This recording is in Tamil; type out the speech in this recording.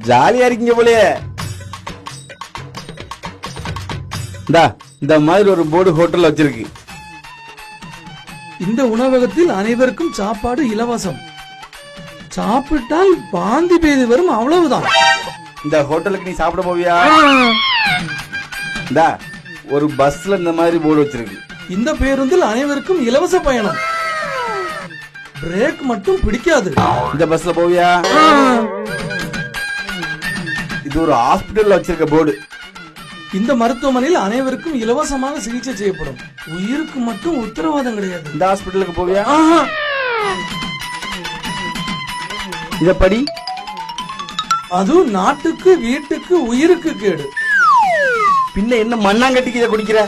ஜாலியா இருக்கீங்க போலயே. இந்த மாதிரி ஒரு போர்டு ஹோட்டல்ல வச்சிருக்கு. இந்த உணவகத்தில் அனைவருக்கும் சாப்பாடு இலவசம். சாப்பிட்டால் வாந்தி பேதி வரும், அவ்வளவுதான். இந்த ஹோட்டலுக்கு நீ சாப்பிட போவியா? ஒரு பஸ்ல இந்த மாதிரி போர்டு வச்சிருக்கு. இந்த பேருந்தில் அனைவருக்கும் இலவச பயணம். பிரேக் மட்டும் பிடிக்காது. இந்த பஸ்ல போவியா? இது ஒரு ஹாஸ்பிடல்ல வச்சிருக்க போர்டு. இந்த மருத்துவமனையில் அனைவருக்கும் இலவசமாக சிகிச்சை செய்யப்படும். உயிருக்கு மட்டும் உத்தரவாதம் கிடையாது. இந்த ஹாஸ்பிடலுக்கு போவியா? இதப்படி அது நாட்டுக்கு, வீட்டுக்கு, உயிருக்கு கேடு. பின்ன என்ன மண்ணாங்கட்டிக்கு இதை குடிக்கிற?